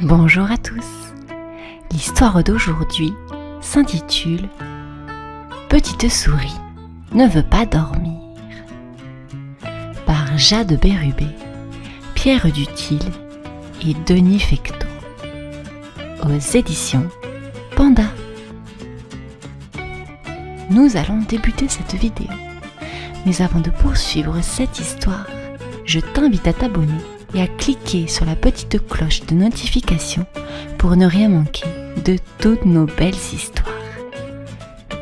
Bonjour à tous. L'histoire d'aujourd'hui s'intitule Petite souris ne veut pas dormir par Jade Bérubé, Pierre Duthil et Denis Fecteau aux éditions Panda. Nous allons débuter cette vidéo, mais avant de poursuivre cette histoire, je t'invite à t'abonner et à cliquer sur la petite cloche de notification pour ne rien manquer de toutes nos belles histoires.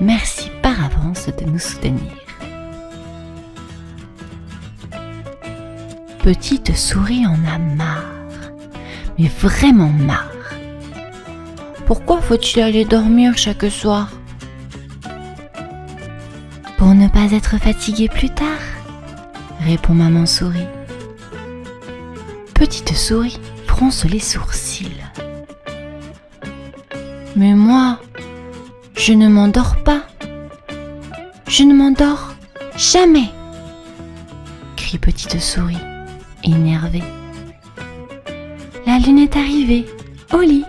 Merci par avance de nous soutenir. Petite souris en a marre, mais vraiment marre. Pourquoi faut-il aller dormir chaque soir? Pour ne pas être fatigué plus tard, répond maman souris. Petite souris fronce les sourcils. Mais moi, je ne m'endors pas. Je ne m'endors jamais, crie Petite souris, énervée. La lune est arrivée, au lit,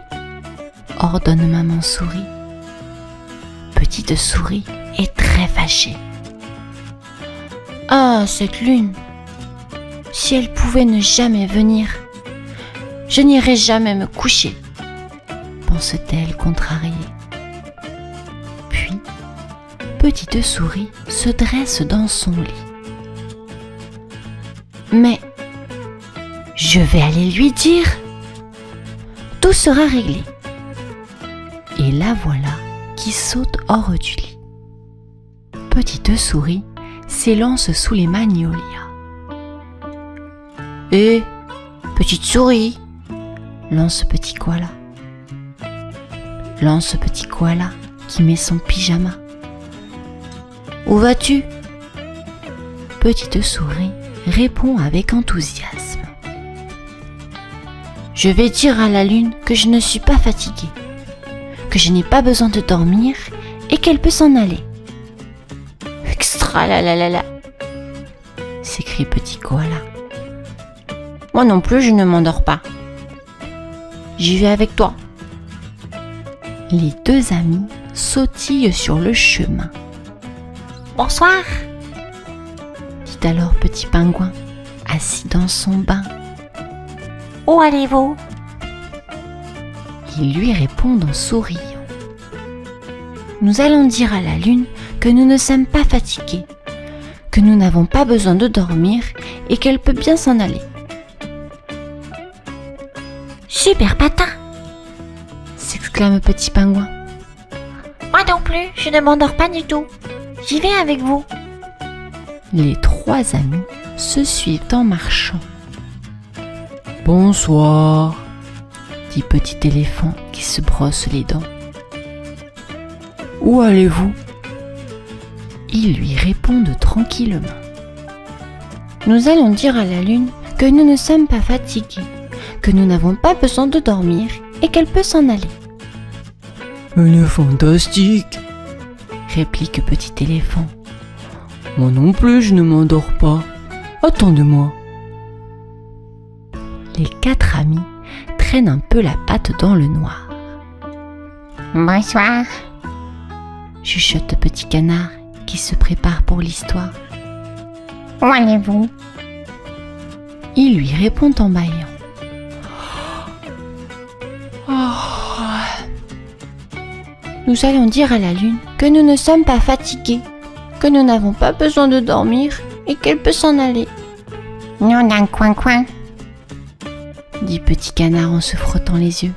ordonne maman souris. Petite souris est très fâchée. Ah, cette lune! Si elle pouvait ne jamais venir, je n'irais jamais me coucher, pense-t-elle contrariée. Puis, Petite souris se dresse dans son lit. Mais, je vais aller lui dire. Tout sera réglé. Et la voilà qui saute hors du lit. Petite souris s'élance sous les magnolias. Hé, petite souris, lance petit koala. Lance petit koala qui met son pyjama. Où vas-tu? Petite souris répond avec enthousiasme. Je vais dire à la lune que je ne suis pas fatiguée, que je n'ai pas besoin de dormir et qu'elle peut s'en aller. Extra la la la la, s'écrie petit koala. Moi non plus, je ne m'endors pas. J'y vais avec toi. Les deux amis sautillent sur le chemin. Bonsoir, dit alors petit pingouin, assis dans son bain. Où allez-vous? Ils lui répondent en souriant. Nous allons dire à la lune que nous ne sommes pas fatigués, que nous n'avons pas besoin de dormir et qu'elle peut bien s'en aller. Super patin! S'exclame petit pingouin. Moi non plus, je ne m'endors pas du tout. J'y vais avec vous. Les trois amis se suivent en marchant. Bonsoir, dit petit éléphant qui se brosse les dents. Où allez-vous? Ils lui répondent tranquillement. Nous allons dire à la lune que nous ne sommes pas fatigués, que nous n'avons pas besoin de dormir et qu'elle peut s'en aller. Elle est fantastique, réplique petit éléphant. Moi non plus, je ne m'endors pas. Attendez-moi. Les quatre amis traînent un peu la patte dans le noir. Bonsoir, chuchote petit canard qui se prépare pour l'histoire. Où allez-vous? Il lui répond en bâillant. Nous allons dire à la lune que nous ne sommes pas fatigués, que nous n'avons pas besoin de dormir et qu'elle peut s'en aller. Non, d'un coin-coin, dit petit canard en se frottant les yeux.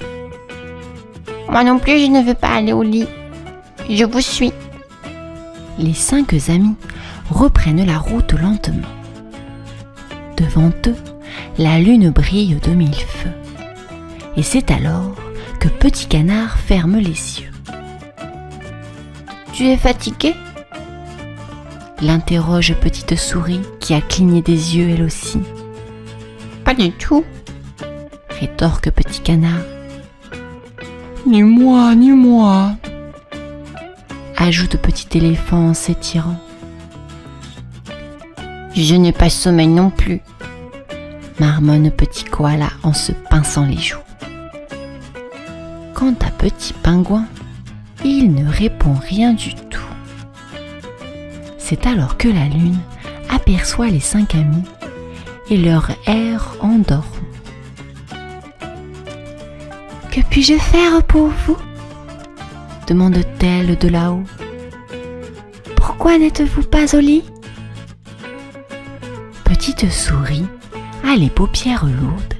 Moi non plus, je ne veux pas aller au lit. Je vous suis. Les cinq amis reprennent la route lentement. Devant eux, la lune brille de mille feux. Et c'est alors que petit canard ferme les yeux. Tu es fatiguée? L'interroge petite souris qui a cligné des yeux elle aussi. Pas du tout, rétorque petit canard. Ni moi, ajoute petit éléphant en s'étirant. Je n'ai pas sommeil non plus, marmonne petit koala en se pinçant les joues. Quant à Petit Pingouin, il ne répond rien du tout. C'est alors que la lune aperçoit les 5 amis et leur air endormi. « Que puis-je faire pour vous ?» demande-t-elle de là-haut. « Pourquoi n'êtes-vous pas au lit ?» Petite Souris a les paupières lourdes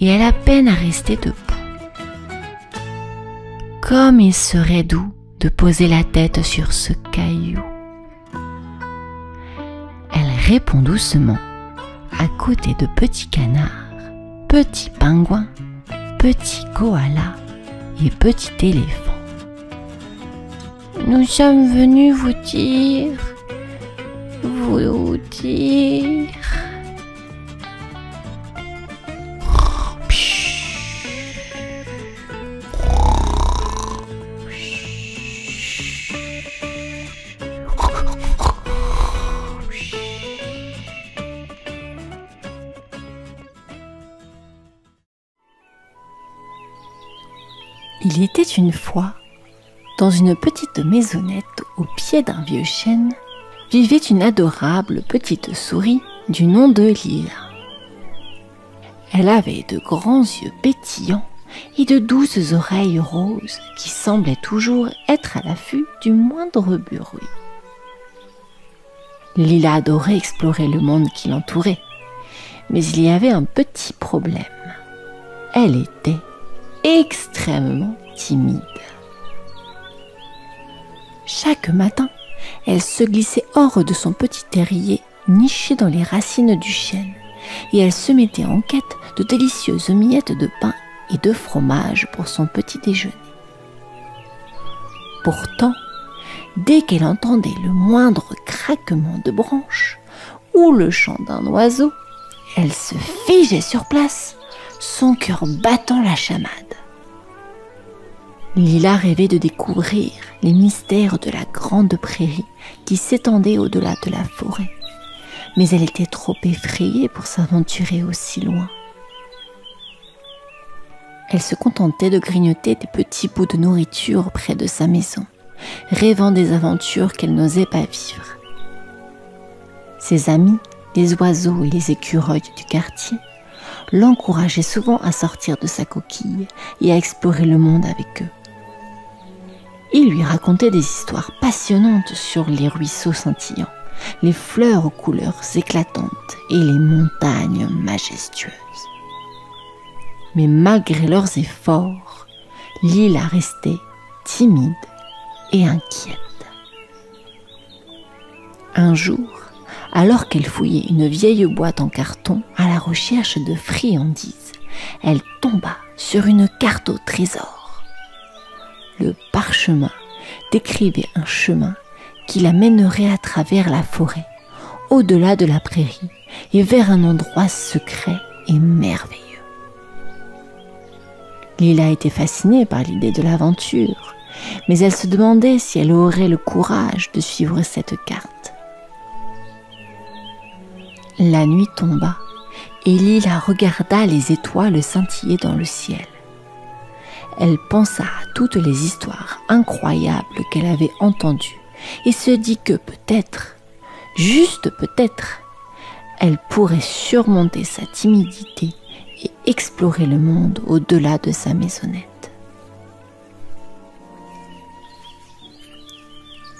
et elle a peine à rester debout. Comme il serait doux de poser la tête sur ce caillou. Elle répond doucement à côté de Petit Canard, Petit Pingouin, Petit Koala et Petit Éléphant. Nous sommes venus vous dire... Il était une fois, dans une petite maisonnette au pied d'un vieux chêne, vivait une adorable petite souris du nom de Lila. Elle avait de grands yeux pétillants et de douces oreilles roses qui semblaient toujours être à l'affût du moindre bruit. Lila adorait explorer le monde qui l'entourait, mais il y avait un petit problème. Elle était extrêmement timide. Chaque matin, elle se glissait hors de son petit terrier niché dans les racines du chêne et elle se mettait en quête de délicieuses miettes de pain et de fromage pour son petit déjeuner. Pourtant, dès qu'elle entendait le moindre craquement de branches ou le chant d'un oiseau, elle se figeait sur place, son cœur battant la chamade. Lila rêvait de découvrir les mystères de la grande prairie qui s'étendait au-delà de la forêt, mais elle était trop effrayée pour s'aventurer aussi loin. Elle se contentait de grignoter des petits bouts de nourriture près de sa maison, rêvant des aventures qu'elle n'osait pas vivre. Ses amis, les oiseaux et les écureuils du quartier, l'encourageaient souvent à sortir de sa coquille et à explorer le monde avec eux. Ils lui racontaient des histoires passionnantes sur les ruisseaux scintillants, les fleurs aux couleurs éclatantes et les montagnes majestueuses. Mais malgré leurs efforts, Lila restait timide et inquiète. Un jour, alors qu'elle fouillait une vieille boîte en carton à la recherche de friandises, elle tomba sur une carte au trésor. Le parchemin décrivait un chemin qui la mènerait à travers la forêt, au-delà de la prairie et vers un endroit secret et merveilleux. Lila était fascinée par l'idée de l'aventure, mais elle se demandait si elle aurait le courage de suivre cette carte. La nuit tomba et Lila regarda les étoiles scintiller dans le ciel. Elle pensa à toutes les histoires incroyables qu'elle avait entendues et se dit que peut-être, juste peut-être, elle pourrait surmonter sa timidité et explorer le monde au-delà de sa maisonnette.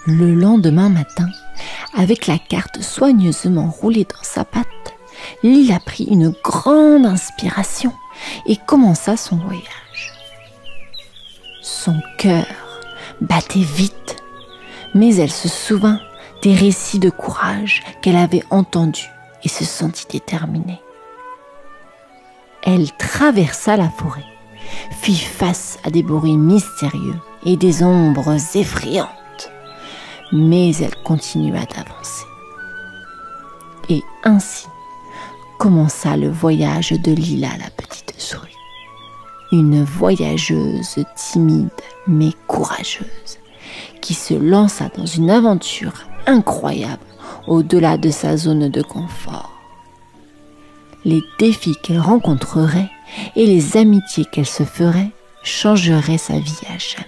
Le lendemain matin, avec la carte soigneusement roulée dans sa patte, Lila prit une grande inspiration et commença son voyage. Son cœur battait vite, mais elle se souvint des récits de courage qu'elle avait entendus et se sentit déterminée. Elle traversa la forêt, fit face à des bruits mystérieux et des ombres effrayantes, mais elle continua d'avancer. Et ainsi commença le voyage de Lila la petite souris. Une voyageuse timide mais courageuse qui se lança dans une aventure incroyable au-delà de sa zone de confort. Les défis qu'elle rencontrerait et les amitiés qu'elle se ferait changerait sa vie à jamais.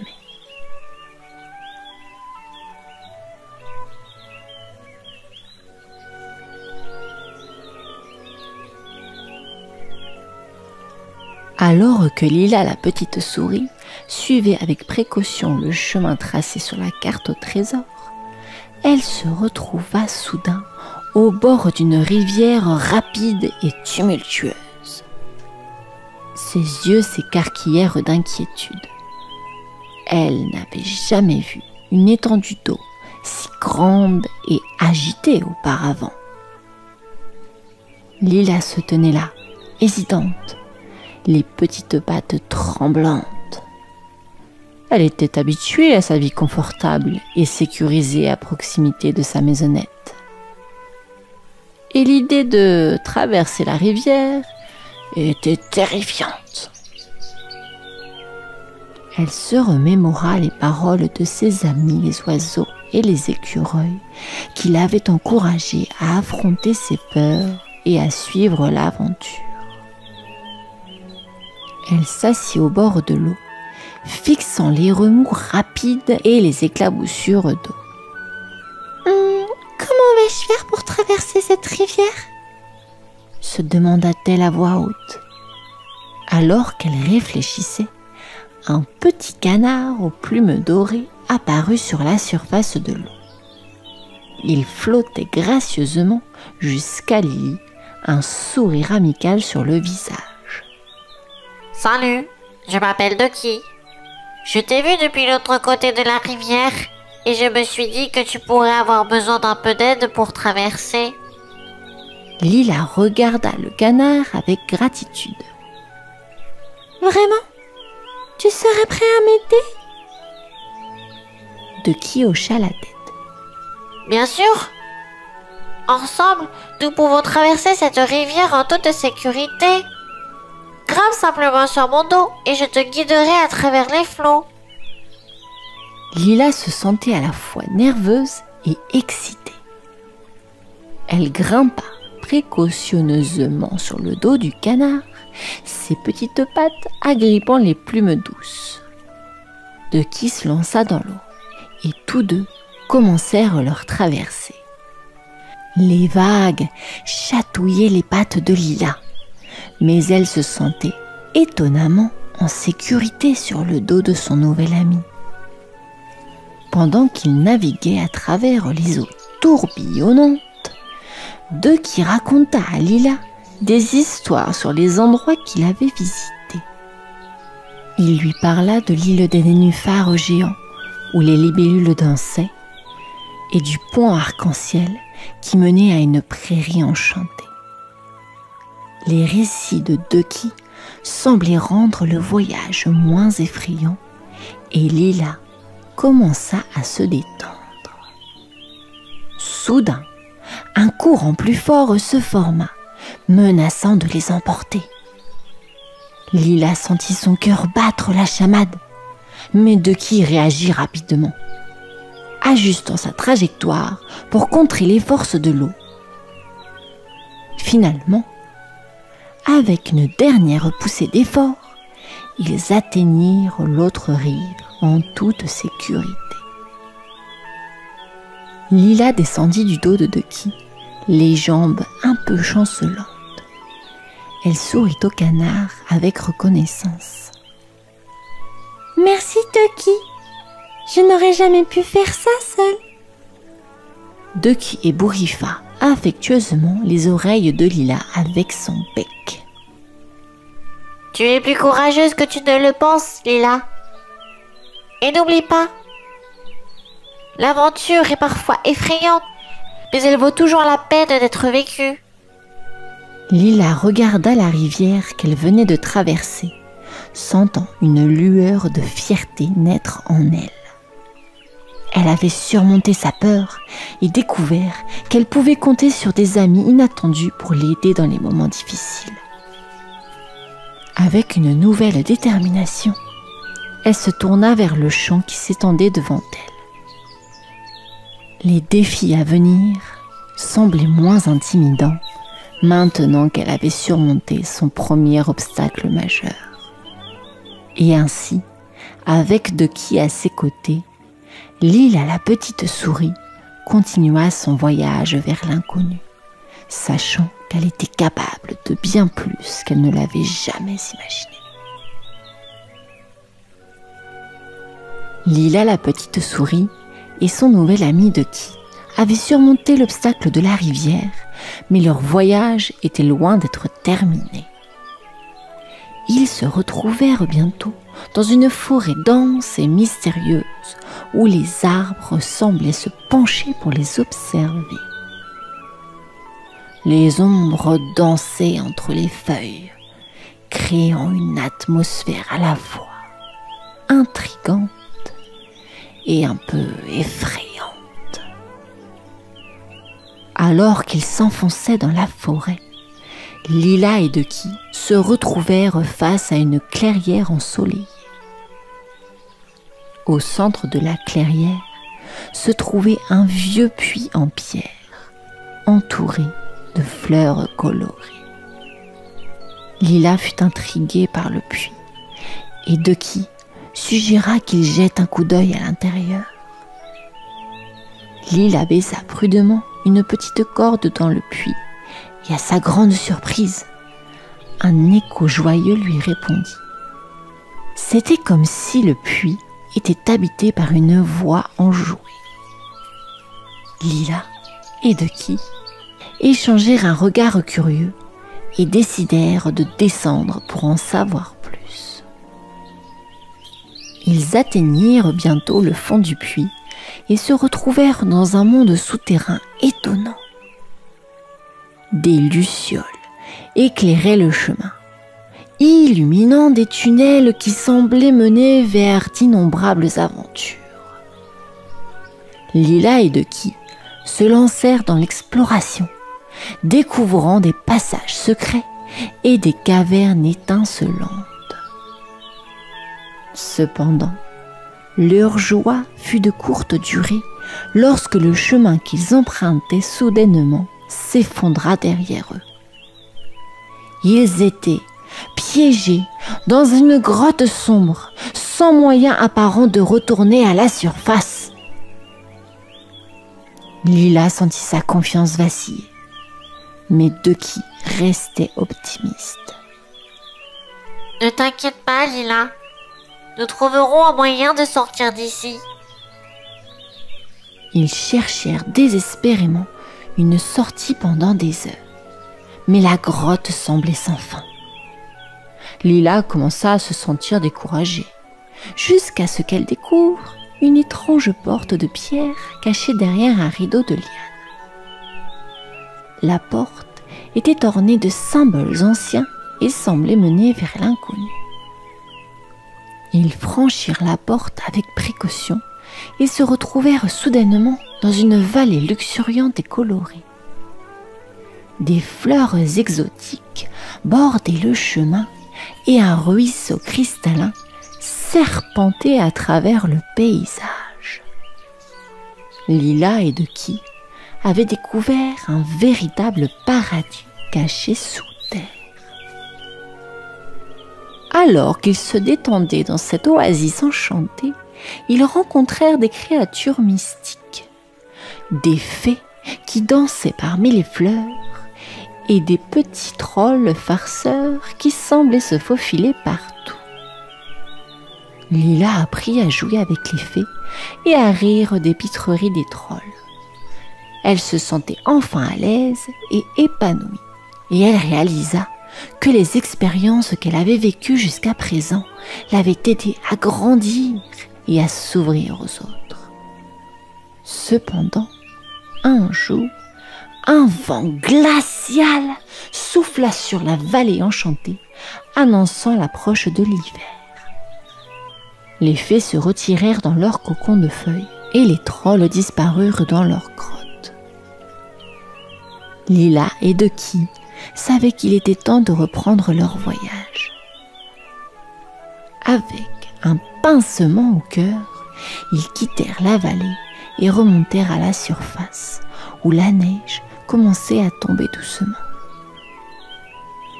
Alors que Lila la petite souris suivait avec précaution le chemin tracé sur la carte au trésor, elle se retrouva soudain au bord d'une rivière rapide et tumultueuse. Ses yeux s'écarquillèrent d'inquiétude. Elle n'avait jamais vu une étendue d'eau si grande et agitée auparavant. Lila se tenait là, hésitante, les petites pattes tremblantes. Elle était habituée à sa vie confortable et sécurisée à proximité de sa maisonnette. Et l'idée de traverser la rivière était terrifiante. Elle se remémora les paroles de ses amis les oiseaux et les écureuils qui l'avaient encouragée à affronter ses peurs et à suivre l'aventure. Elle s'assit au bord de l'eau, fixant les remous rapides et les éclaboussures d'eau. Comment vais-je faire pour traverser cette rivière ? Se demanda-t-elle à voix haute. Alors qu'elle réfléchissait, un petit canard aux plumes dorées apparut sur la surface de l'eau. Il flottait gracieusement jusqu'à Lily, un sourire amical sur le visage. Salut, je m'appelle Ducky. Je t'ai vu depuis l'autre côté de la rivière et je me suis dit que tu pourrais avoir besoin d'un peu d'aide pour traverser. Lila regarda le canard avec gratitude. Vraiment ? Tu serais prêt à m'aider ? Ducky hocha la tête. Bien sûr. Ensemble, nous pouvons traverser cette rivière en toute sécurité. Grimpe simplement sur mon dos et je te guiderai à travers les flots. Lila se sentait à la fois nerveuse et excitée. Elle grimpa précautionneusement sur le dos du canard, ses petites pattes agrippant les plumes douces. Ducky se lança dans l'eau et tous deux commencèrent leur traversée. Les vagues chatouillaient les pattes de Lila, mais elle se sentait étonnamment en sécurité sur le dos de son nouvel ami. Pendant qu'il naviguait à travers les eaux tourbillonnantes, Ducky raconta à Lila des histoires sur les endroits qu'il avait visités. Il lui parla de l'île des nénuphars géants, où les libellules dansaient, et du pont arc-en-ciel qui menait à une prairie enchantée. Les récits de Ducky semblaient rendre le voyage moins effrayant et Lila commença à se détendre. Soudain, un courant plus fort se forma, menaçant de les emporter. Lila sentit son cœur battre la chamade, mais Ducky réagit rapidement, ajustant sa trajectoire pour contrer les forces de l'eau. Finalement, avec une dernière poussée d'effort, ils atteignirent l'autre rive en toute sécurité. Lila descendit du dos de Ducky, les jambes un peu chancelantes. Elle sourit au canard avec reconnaissance. « Merci Ducky, je n'aurais jamais pu faire ça seule. » Ducky ébouriffa affectueusement les oreilles de Lila avec son bec. « Tu es plus courageuse que tu ne le penses, Lila. Et n'oublie pas, l'aventure est parfois effrayante, mais elle vaut toujours la peine d'être vécue. » Lila regarda la rivière qu'elle venait de traverser, sentant une lueur de fierté naître en elle. Elle avait surmonté sa peur et découvert qu'elle pouvait compter sur des amis inattendus pour l'aider dans les moments difficiles. Avec une nouvelle détermination, elle se tourna vers le champ qui s'étendait devant elle. Les défis à venir semblaient moins intimidants maintenant qu'elle avait surmonté son premier obstacle majeur. Et ainsi, avec Ducky à ses côtés, Lila la petite souris continua son voyage vers l'inconnu, sachant qu'elle était capable de bien plus qu'elle ne l'avait jamais imaginé. Lila la petite souris et son nouvel ami Ducky avaient surmonté l'obstacle de la rivière, mais leur voyage était loin d'être terminé. Ils se retrouvèrent bientôt dans une forêt dense et mystérieuse où les arbres semblaient se pencher pour les observer. Les ombres dansaient entre les feuilles, créant une atmosphère à la fois intrigante et un peu effrayante. Alors qu'ils s'enfonçaient dans la forêt, Lila et Ducky se retrouvèrent face à une clairière ensoleillée. Au centre de la clairière se trouvait un vieux puits en pierre, entouré de fleurs colorées. Lila fut intriguée par le puits et Ducky suggéra qu'il jette un coup d'œil à l'intérieur. Lila baisa prudemment une petite corde dans le puits et à sa grande surprise, un écho joyeux lui répondit. C'était comme si le puits était habité par une voix enjouée. Lila et Ducky échangèrent un regard curieux et décidèrent de descendre pour en savoir plus. Ils atteignirent bientôt le fond du puits et se retrouvèrent dans un monde souterrain étonnant. Des lucioles éclairaient le chemin, illuminant des tunnels qui semblaient mener vers d'innombrables aventures. Lila et Ducky se lancèrent dans l'exploration, découvrant des passages secrets et des cavernes étincelantes. Cependant, leur joie fut de courte durée lorsque le chemin qu'ils empruntaient soudainement s'effondra derrière eux. Ils étaient piégés dans une grotte sombre, sans moyen apparent de retourner à la surface. Lila sentit sa confiance vaciller, mais Ducky restait optimiste. Ne t'inquiète pas, Lila. Nous trouverons un moyen de sortir d'ici. Ils cherchèrent désespérément une sortie pendant des heures, mais la grotte semblait sans fin. Lila commença à se sentir découragée, jusqu'à ce qu'elle découvre une étrange porte de pierre cachée derrière un rideau de lianes. La porte était ornée de symboles anciens et semblait mener vers l'inconnu. Ils franchirent la porte avec précaution et se retrouvèrent soudainement dans une vallée luxuriante et colorée. Des fleurs exotiques bordaient le chemin et un ruisseau cristallin serpentait à travers le paysage. Lila et Ducky avaient découvert un véritable paradis caché sous terre. Alors qu'ils se détendaient dans cette oasis enchantée, ils rencontrèrent des créatures mystiques, des fées qui dansaient parmi les fleurs et des petits trolls farceurs qui semblaient se faufiler partout. Lila apprit à jouer avec les fées et à rire des pitreries des trolls. Elle se sentait enfin à l'aise et épanouie, et elle réalisa que les expériences qu'elle avait vécues jusqu'à présent l'avaient aidée à grandir et à s'ouvrir aux autres. Cependant, un jour, un vent glacial souffla sur la vallée enchantée, annonçant l'approche de l'hiver. Les fées se retirèrent dans leur cocon de feuilles et les trolls disparurent dans leur grotte. Lila et Ducky savaient qu'il était temps de reprendre leur voyage. Avec un pincement au cœur, ils quittèrent la vallée et remontèrent à la surface, où la neige commençait à tomber doucement.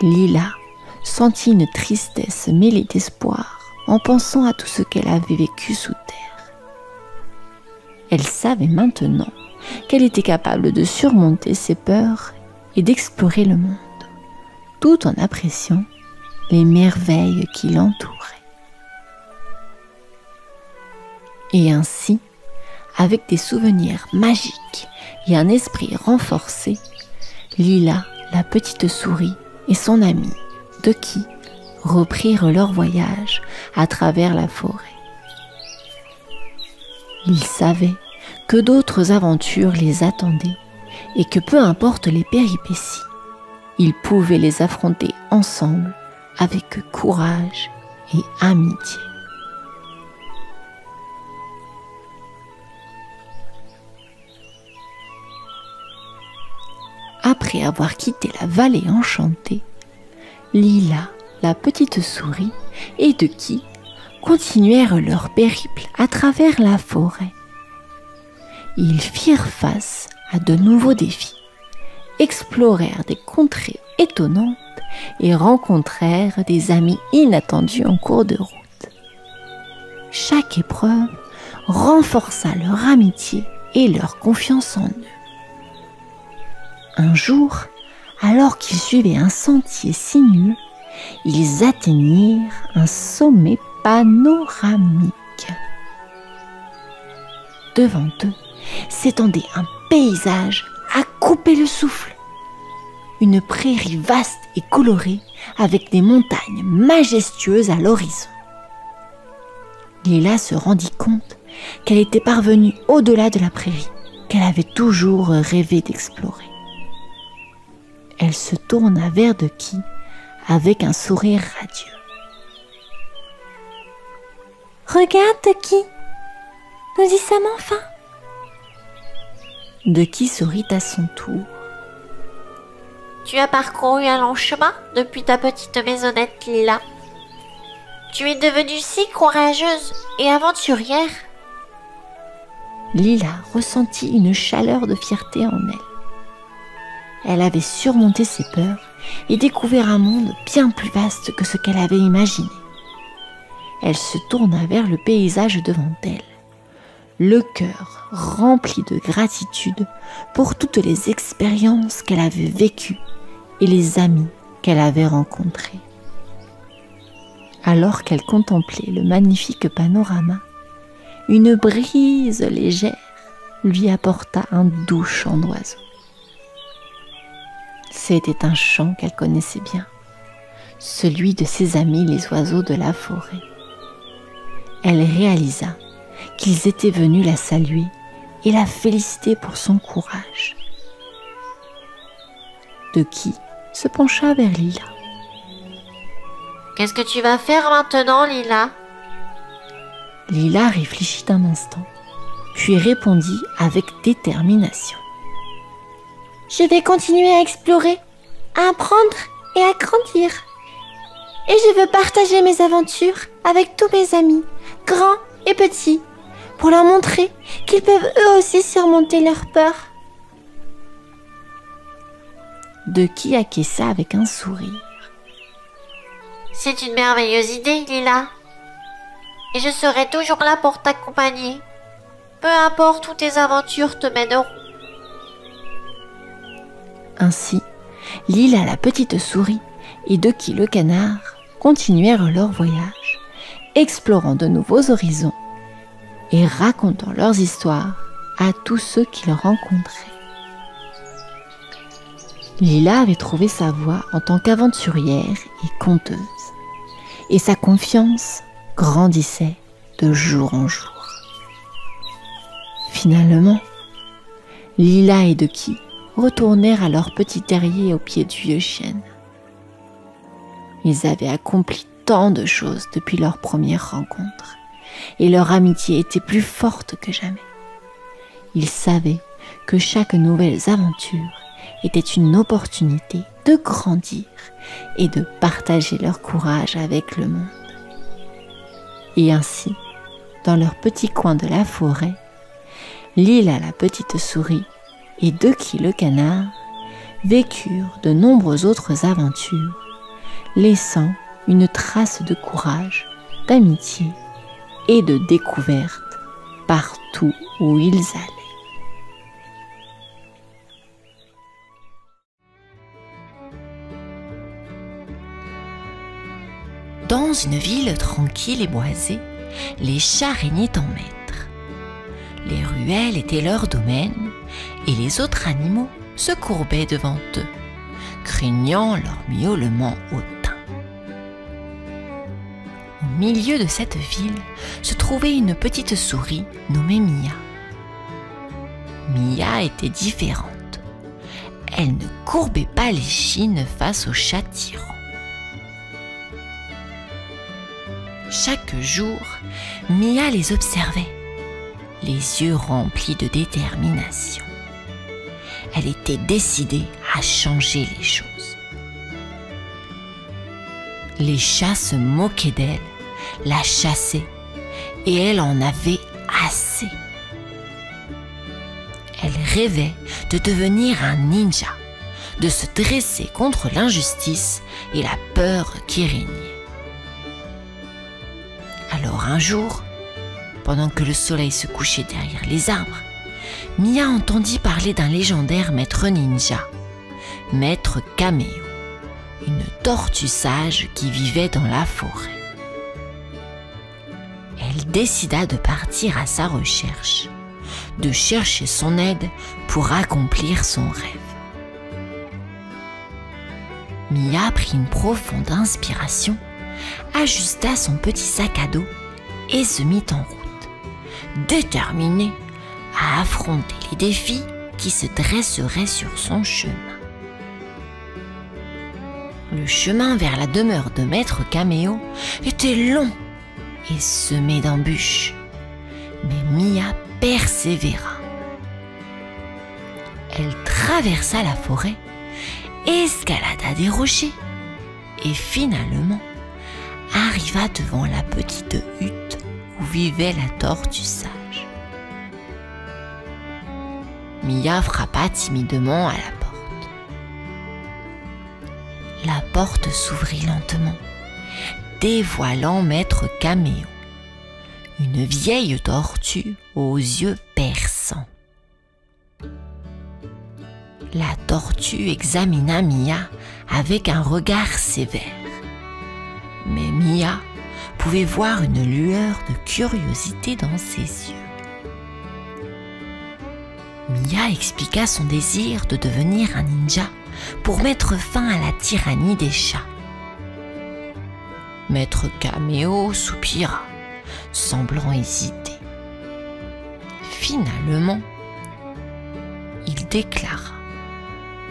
Lila sentit une tristesse mêlée d'espoir en pensant à tout ce qu'elle avait vécu sous terre. Elle savait maintenant qu'elle était capable de surmonter ses peurs et d'explorer le monde, tout en appréciant les merveilles qui l'entouraient. Et ainsi, avec des souvenirs magiques et un esprit renforcé, Lila, la petite souris, et son amie, Ducky, reprirent leur voyage à travers la forêt. Ils savaient que d'autres aventures les attendaient et que peu importe les péripéties, ils pouvaient les affronter ensemble avec courage et amitié. Après avoir quitté la vallée enchantée, Lila, la petite souris, et Ducky continuèrent leur périple à travers la forêt. Ils firent face à de nouveaux défis, explorèrent des contrées étonnantes et rencontrèrent des amis inattendus en cours de route. Chaque épreuve renforça leur amitié et leur confiance en eux. Un jour, alors qu'ils suivaient un sentier sinueux, ils atteignirent un sommet panoramique. Devant eux s'étendait un paysage à couper le souffle. Une prairie vaste et colorée avec des montagnes majestueuses à l'horizon. Lila se rendit compte qu'elle était parvenue au-delà de la prairie, qu'elle avait toujours rêvé d'explorer. Elle se tourna vers Ducky avec un sourire radieux. « Regarde, Ducky, nous y sommes enfin !» Ducky sourit à son tour. « Tu as parcouru un long chemin depuis ta petite maisonnette, Lila. Tu es devenue si courageuse et aventurière. » Lila ressentit une chaleur de fierté en elle. Elle avait surmonté ses peurs et découvert un monde bien plus vaste que ce qu'elle avait imaginé. Elle se tourna vers le paysage devant elle, le cœur rempli de gratitude pour toutes les expériences qu'elle avait vécues et les amis qu'elle avait rencontrés. Alors qu'elle contemplait le magnifique panorama, une brise légère lui apporta un doux chant d'oiseau. C'était un chant qu'elle connaissait bien, celui de ses amis les oiseaux de la forêt. Elle réalisa qu'ils étaient venus la saluer et la féliciter pour son courage. Ducky se pencha vers Lila. « Qu'est-ce que tu vas faire maintenant, Lila ?» Lila réfléchit un instant, puis répondit avec détermination. Je vais continuer à explorer, à apprendre et à grandir. Et je veux partager mes aventures avec tous mes amis, grands et petits, pour leur montrer qu'ils peuvent eux aussi surmonter leurs peurs. Ducky acquiesça avec un sourire. « C'est une merveilleuse idée, Lila. Et je serai toujours là pour t'accompagner, peu importe où tes aventures te mèneront. » Ainsi, Lila la petite souris et Ducky le canard continuèrent leur voyage, explorant de nouveaux horizons et racontant leurs histoires à tous ceux qu'ils rencontraient. Lila avait trouvé sa voie en tant qu'aventurière et conteuse, et sa confiance grandissait de jour en jour. Finalement, Lila et Ducky retournèrent à leur petit terrier au pied du vieux chêne. Ils avaient accompli tant de choses depuis leur première rencontre, et leur amitié était plus forte que jamais. Ils savaient que chaque nouvelle aventure était une opportunité de grandir et de partager leur courage avec le monde. Et ainsi, dans leur petit coin de la forêt, Lila la petite souris et Ducky le canard vécurent de nombreuses autres aventures, laissant une trace de courage d'amitié et de découverte partout où ils allaient. Dans une ville tranquille et boisée, les chats régnaient en maître. Les ruelles étaient leur domaine et les autres animaux se courbaient devant eux, craignant leur miaulement hautain. Au milieu de cette ville se trouvait une petite souris nommée Mia. Mia était différente. Elle ne courbait pas l'échine face aux chats tyrans. Chaque jour, Mia les observait, les yeux remplis de détermination. Elle était décidée à changer les choses. Les chats se moquaient d'elle, la chassaient, et elle en avait assez. Elle rêvait de devenir un ninja, de se dresser contre l'injustice et la peur qui régnait. Alors un jour, pendant que le soleil se couchait derrière les arbres, Mia entendit parler d'un légendaire maître ninja, Maître Kameo, une tortue sage qui vivait dans la forêt. Elle décida de partir à sa recherche, de chercher son aide pour accomplir son rêve. Mia prit une profonde inspiration, ajusta son petit sac à dos et se mit en route, déterminée à affronter les défis qui se dresseraient sur son chemin. Le chemin vers la demeure de Maître Kameo était long et semé d'embûches, mais Mia persévéra. Elle traversa la forêt, escalada des rochers et finalement arriva devant la petite hutte où vivait la tortue sage. Mia frappa timidement à la porte. La porte s'ouvrit lentement, dévoilant Maître Kameo, une vieille tortue aux yeux perçants. La tortue examina Mia avec un regard sévère. Mais Mia pouvait voir une lueur de curiosité dans ses yeux. Mia expliqua son désir de devenir un ninja pour mettre fin à la tyrannie des chats. Maître Kameo soupira, semblant hésiter. Finalement, il déclara: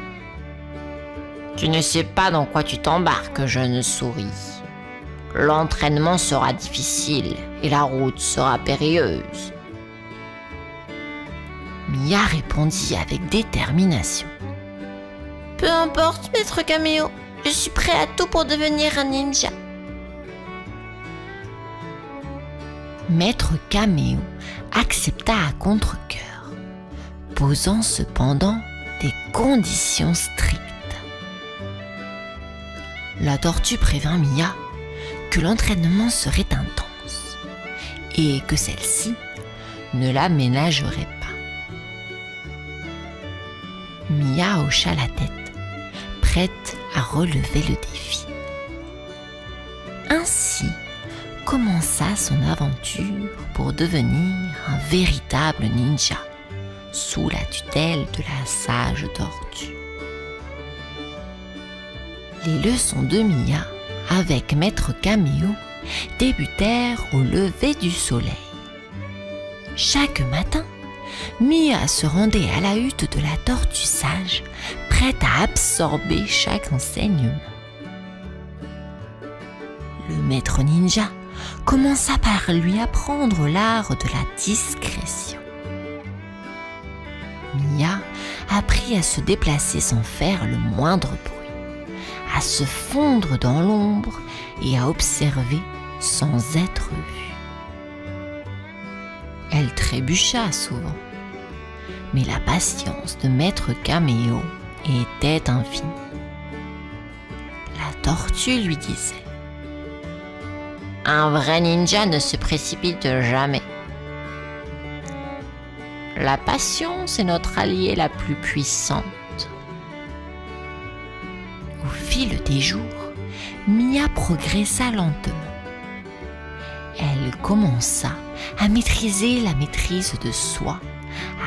« Tu ne sais pas dans quoi tu t'embarques, jeune souris. L'entraînement sera difficile et la route sera périlleuse. » Mia répondit avec détermination: « Peu importe, Maître Kameo, je suis prêt à tout pour devenir un ninja. » Maître Kameo accepta à contre-cœur, posant cependant des conditions strictes. La tortue prévint Mia que l'entraînement serait intense et que celle-ci ne la ménagerait pas. Mia hocha la tête, prête à relever le défi. Ainsi commença son aventure pour devenir un véritable ninja sous la tutelle de la sage tortue. Les leçons de Mia avec Maître Kameo débutèrent au lever du soleil. Chaque matin, Mia se rendait à la hutte de la tortue sage, prête à absorber chaque enseignement. Le maître ninja commença par lui apprendre l'art de la discrétion. Mia apprit à se déplacer sans faire le moindre bruit, à se fondre dans l'ombre et à observer sans être vue. Elle trébucha souvent, mais la patience de Maître Kameo était infinie. La tortue lui disait: « Un vrai ninja ne se précipite jamais. La patience est notre alliée la plus puissante. Au fil des jours, Mia progressa lentement. Elle commença à maîtriser la maîtrise de soi,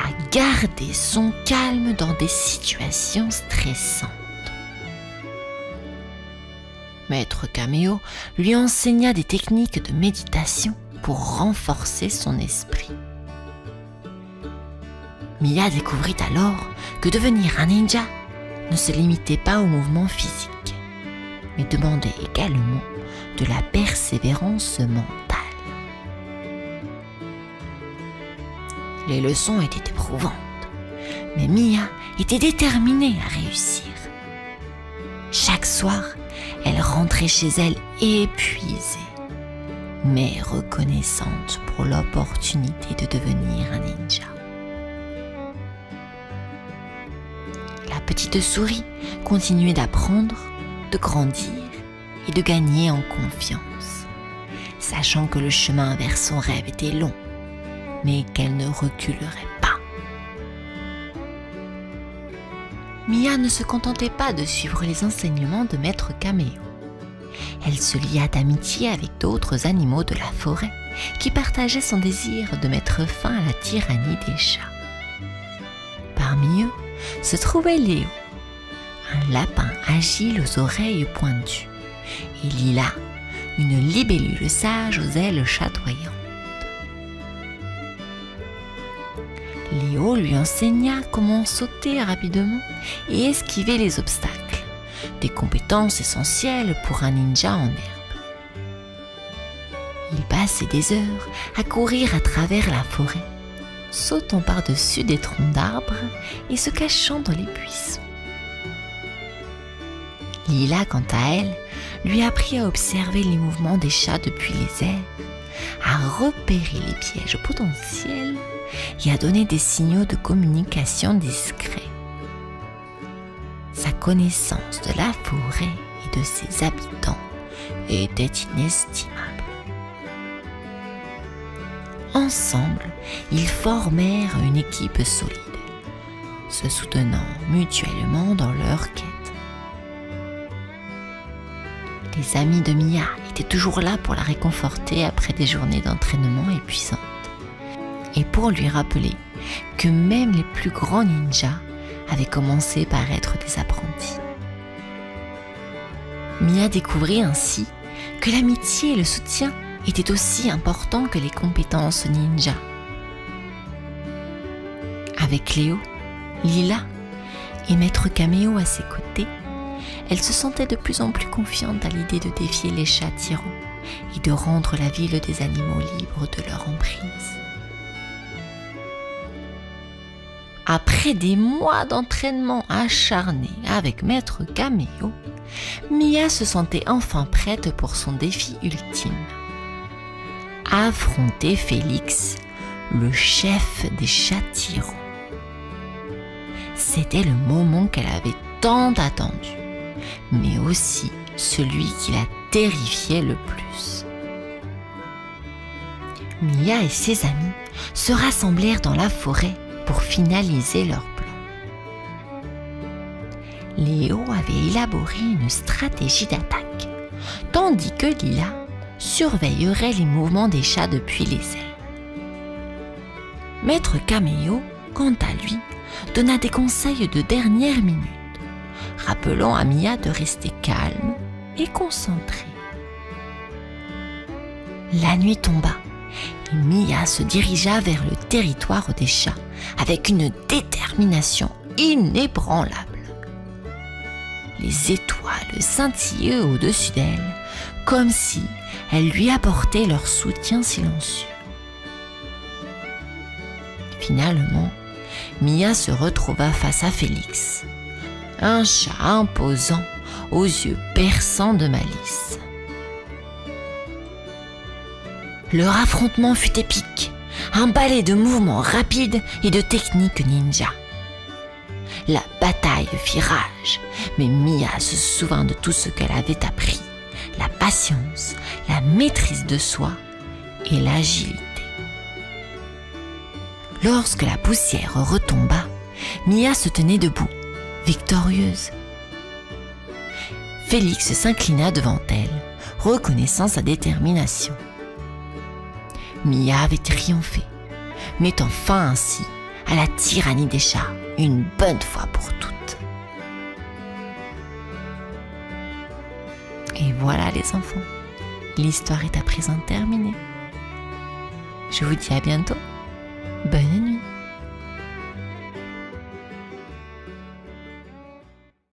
à garder son calme dans des situations stressantes. Maître Kameo lui enseigna des techniques de méditation pour renforcer son esprit. Mia découvrit alors que devenir un ninja ne se limitait pas au mouvement physique, mais demandait également de la persévérance mentale. Les leçons étaient éprouvantes, mais Mia était déterminée à réussir. Chaque soir, elle rentrait chez elle épuisée, mais reconnaissante pour l'opportunité de devenir un ninja. La petite souris continuait d'apprendre, de grandir et de gagner en confiance, sachant que le chemin vers son rêve était long, mais qu'elle ne reculerait pas. Mia ne se contentait pas de suivre les enseignements de Maître Kameo. Elle se lia d'amitié avec d'autres animaux de la forêt qui partageaient son désir de mettre fin à la tyrannie des chats. Parmi eux se trouvait Léo, un lapin agile aux oreilles pointues, et Lila, une libellule sage aux ailes chatoyantes. Léo lui enseigna comment sauter rapidement et esquiver les obstacles, des compétences essentielles pour un ninja en herbe. Il passait des heures à courir à travers la forêt, sautant par-dessus des troncs d'arbres et se cachant dans les buissons. Lila, quant à elle, lui apprit à observer les mouvements des chats depuis les airs, à repérer les pièges potentiels et à donner des signaux de communication discrets. Sa connaissance de la forêt et de ses habitants était inestimable. Ensemble, ils formèrent une équipe solide, se soutenant mutuellement dans leur quête. Les amis de Mia étaient toujours là pour la réconforter après des journées d'entraînement épuisantes, et pour lui rappeler que même les plus grands ninjas avaient commencé par être des apprentis. Mia découvrit ainsi que l'amitié et le soutien étaient aussi importants que les compétences ninja. Avec Léo, Lila et Maître Kameo à ses côtés, elle se sentait de plus en plus confiante à l'idée de défier les chats tyrans et de rendre la ville des animaux libres de leur emprise. Après des mois d'entraînement acharné avec Maître Kameo, Mia se sentait enfin prête pour son défi ultime. Affronter Félix, le chef des chats tyrans. C'était le moment qu'elle avait tant attendu, mais aussi celui qui la terrifiait le plus. Mia et ses amis se rassemblèrent dans la forêt pour finaliser leur plan. Léo avait élaboré une stratégie d'attaque, tandis que Lila surveillerait les mouvements des chats depuis les airs. Maître Kameo, quant à lui, donna des conseils de dernière minute, rappelant à Mia de rester calme et concentrée. La nuit tomba et Mia se dirigea vers le territoire des chats avec une détermination inébranlable. Les étoiles scintillaient au-dessus d'elle, comme si elles lui apportaient leur soutien silencieux. Finalement, Mia se retrouva face à Félix, un chat imposant aux yeux perçants de malice. Leur affrontement fut épique, un ballet de mouvements rapides et de techniques ninja. La bataille fit rage, mais Mia se souvint de tout ce qu'elle avait appris, la patience, la maîtrise de soi et l'agilité. Lorsque la poussière retomba, Mia se tenait debout, victorieuse. Félix s'inclina devant elle, reconnaissant sa détermination. Mia avait triomphé, mettant fin ainsi à la tyrannie des chats une bonne fois pour toutes. Et voilà les enfants, l'histoire est à présent terminée. Je vous dis à bientôt. Bonne nuit.